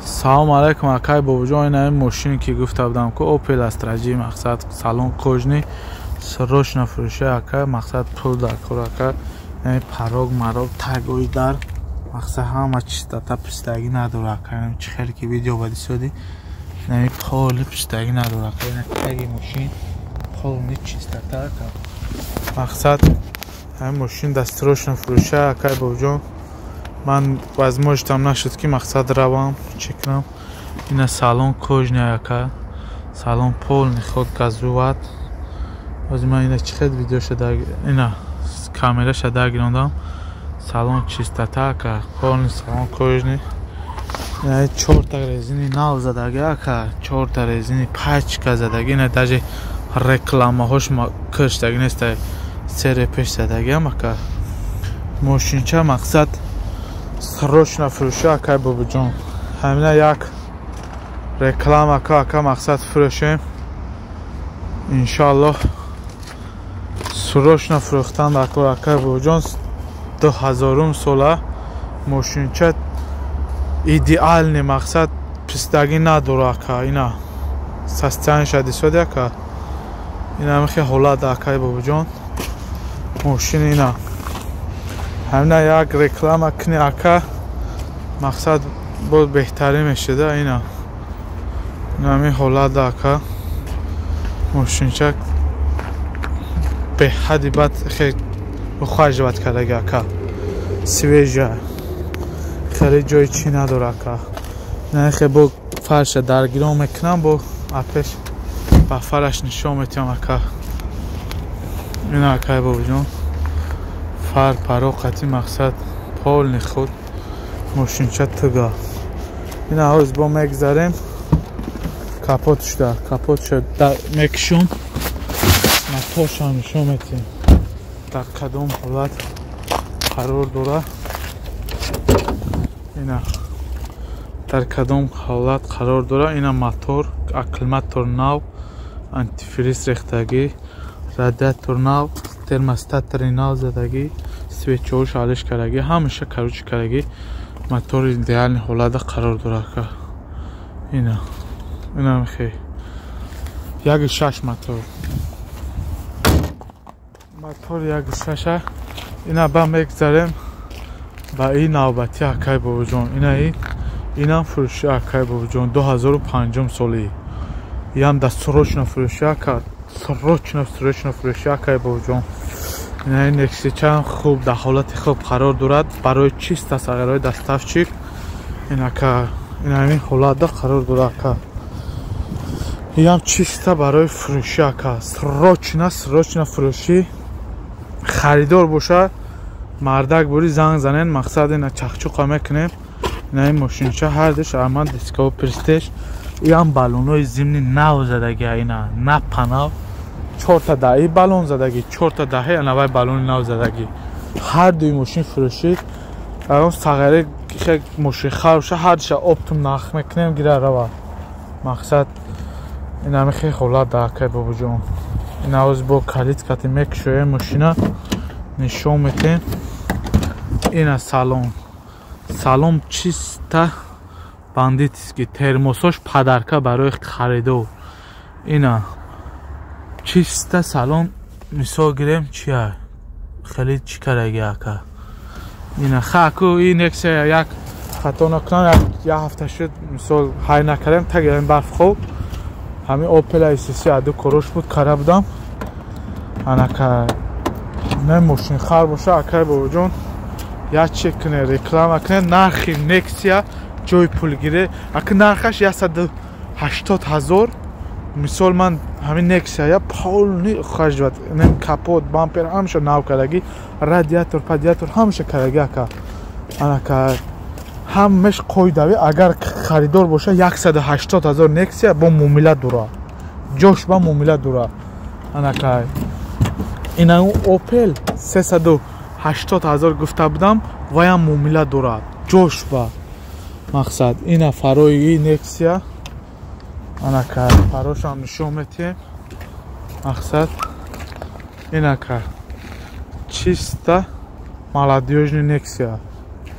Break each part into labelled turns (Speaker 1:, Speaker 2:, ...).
Speaker 1: салом алайкум акай бобуҷон. Ин мошине ки гуфта будам ки Opel аст раҷи мақсад салон кожни срочно фурӯша акай мақсад пул дар кор акай парог марог тагои дар мақсад ҳама чистота пистагӣ надора акай чи хеле ки видео бади соди нами поли пистагӣ надора акай таги мошин полни чистота акай мақсад ҳам мошин да срочно фурӯша акай бобуҷон. Ман возможностям нашуд ки мақсад равам чекнам. Ина салон кожни ака салон полни худ газуват оз ман ина чихед видео шуда ина камера шуда гирондам салон чистота ака полни салон кожни ина 4 та резини нав задаги ака 4 та резини пачка задаги ина даже рекламаҳош каштаги нест сере пеш задаги ака мошинча мақсад срочно фурӯша акай бобуҷон. ҳамина як реклама ака мақсад фурӯшем иншоаллоҳ срочно фурӯхтан дар кор акай бобуҷон. 2000 сола мошинча идеални мақсад пистагӣ надора ака ина состояние шади соди ака ина михе ҳолат акай бобуҷон мошин ина ҳамна як реклама кни ака мақсад боз беҳтарин мешуда ина нами ҳолат ака мошинчак беҳади бад хе ухаживат кардаги ака свежа хеле ҷои чӣ надора ака на хе бо фарша даргирон мекунам бо апеш ба фараш нишон метиҳам ака ина акай бобуҷон фар пароқати мақсад полни худ мошинча туга ина ҳоз бо мегзарем капотшо мекишон моторшам нишон метиҳем дар кадом ҳолат қарор дора ина дар кадом ҳолат қарор дора ина мотор акклиматор нав антифриз рехтагӣ радиатор нав термостатори нав задагӣ свечҳои шалиш карагӣ ҳамаша каручи карагӣ мотори идеални ҳолата қарор дора ака ина мехе 1.6 мотор 1.6 ина ба мегзарем ба ин навбати акай бобуҷон инам фурӯша акай бобуҷон 2005 соли ям да срочно фурӯша ака срочно фурӯша акай бобуҷон. ин нексича хуб дар ҳолати хуб қарор дорад барои чист аст агерои доставчик инака инамин ҳолатда қарор дора ака ям чиста барои фурӯши ака срочно фурӯши харидор боша мардак бури занг занен мақсад ина чахчуқа мекунем ина ин мошинча ҳардиш аман дискао пристеш ям балонои зимни нав задаги ина на панав 4 та даҳи балон задаги 4 та даҳи анавай балони нав задаги ҳар дуи мошин фурӯшид агон сағаре хе мошин хароша ҳардиша оптум нах мекунем гира рава мақсад ина мехе ҳолат да акай бобуҷон ина оз бо калиткати мекушоем мошина нишон метем ина салон чиста бандитиски термосош падарка барои харидор ина чиста салон мисол гирем чия хеле чӣ караги ака ина хаку ин нексия як хато накунам як ҳафта шуд мисол ҳай накардем тагием барф хоб ҳамин Opel SC аду корош буд кара будам анака не мошин хар боша акай бобуҷон як чек куне реклама куне нархи нексия ҷои пулгире ака нархаш 180,000 мисол ман ҳамин нексия я полни ухаживат капот бампер ҳамаша нав кардаги радиатор падиатор ҳамаша кардаги ака анака ҳамаш қоидави агар харидор боша 180,000 нексия бо муомила дора ҷош ба муомила дора анака ина Opel 380,000 гуфта будам ваям муомила дорад ҷош ба мақсад ина фарои нексия анака фарошам нишон метиҳем мақсад инака чиста молодёжный нексия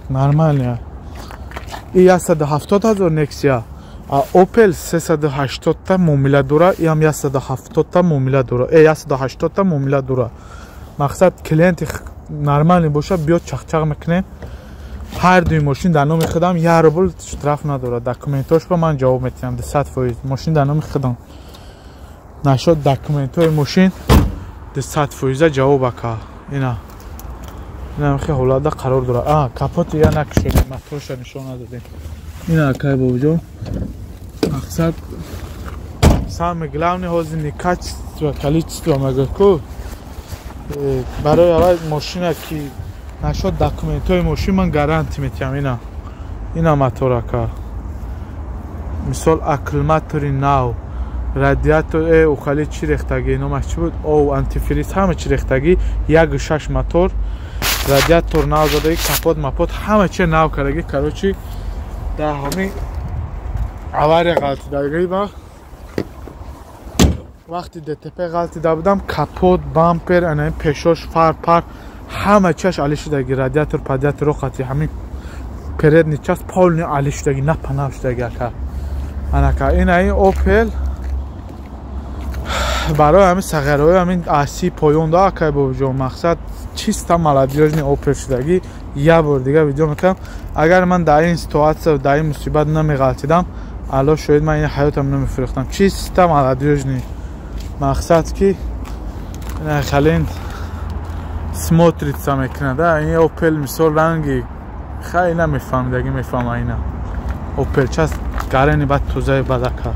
Speaker 1: нормальная این 170,000 نکسیا اوپل 380 تا معامله داره ای هم 170 تا معامله داره ای 180 تا معامله داره مقصد کلینت نرمال باشه بیاد چخچق میکنه هر دوی ماشین در نام خودم 1 روبل اشتراف نداره دکومنتاش با من جواب میتونم 100% ماشین در نام خودم نشد دکومنتای ماشین 100% جواب بکا اینا خیلی حالا قرار داره کپوت یا نکشید موتورش نشون ندادیم اینا کای بابجون مقصد سام گلاونی هوزی نیکاچ و کلیچ و مگر کو برای اول ماشین که نشد دکومنتای ماشین من گارانتی میتونم اینا موتور کا مثال اکلماتوری ناو رادیاتور او خالی چی ریختگی نامش چی بود او آنتی فریز همه چی ریختگی 1.6 موتور رادیاتور ناو زده کپوت مپوت همه چی ناو کرده کروچی در همین اواری غلطی دارگی با وقتی DTP غلطی دار بودم کپوت بامپر انای پیشوش فار پار همه چیش علی شدگی رادیاتور پادیاتور رو خطی همین پرید نیچاست پول نی علی شدگی نه پناه شدگی که انا که این اوپل برای همین سغرهای همین آسی پایون دا که بوجو مقصد چیست هم ملادیوژنی اوپل شدگی یه بار دیگه ویدیو میکنم اگر من در این سیتواسیون و در این مصیبت نمیغلطیدم الان شاید من این حیاتم نمیفروختم چیست هم ملادیوژنی مقصد که خلین سموتریت میکنه ده این اوپل مثال رنگی خیلی نمیفهمیدگی میفهم اینا اوپل چست گرنی بعد توزای بدکه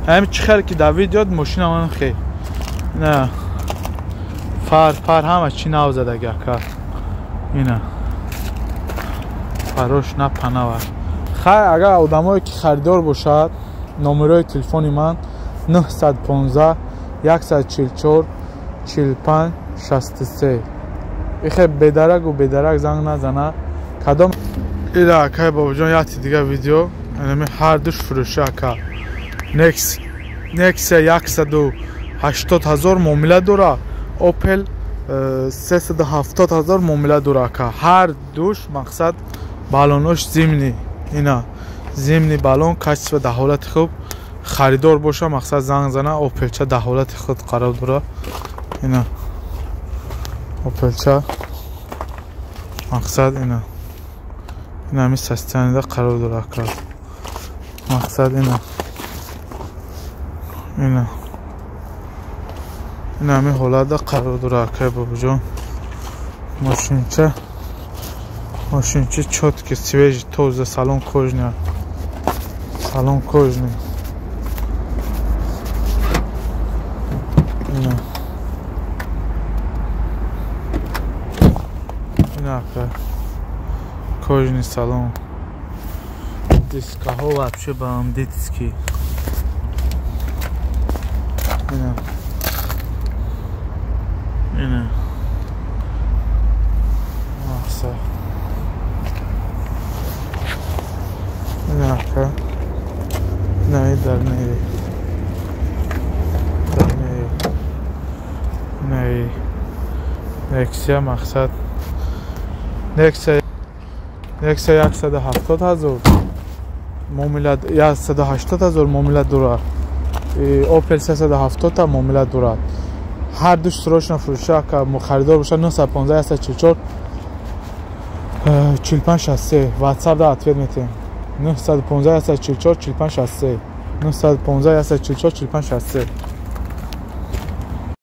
Speaker 1: همین چی خیلی که در ویدیو ماشین من خیلی نه فار همه چی ناو زده گه که اینا فروش نه پناه خیلی اگر آدمایی که خریدار باشد نمره تلفنی من 915 144 45 63 خیلی بدرک و بدرک زنگ نزنه کدام ایده که بابا جان یاتی دیگه ویدیو اینمی هر دوش فروشه که نکس 180,000 معامله داره اوپل 370,000 معامله داره که هر دوش مقصد بالونش زمینی اینا زمینی بالون کشف و در حالت خوب خریدار باشه مقصد زنگ زنه اوپلچه در حالت خود قرار داره اینا اوپلچه مقصد اینا همی سستانیده قرار داره که مقصد اینا همی حالت قرار داره که بابا جان ماشینچه چوت که سویج توزه سالون کجنه اینا که کجنی سالون دیسکه ها вообще бандитский اینا مقصد اینا که نه در نه نکسیا مقصد نکسیا 170,000 معامله 180,000 معامله داره اوپل 370 تا معامله داره هر دوش سروش نفروشه که خریدار باشه 915 144 45 63 واتساپ دا اتوید میتیم 915 144 45 63 915 144 45 63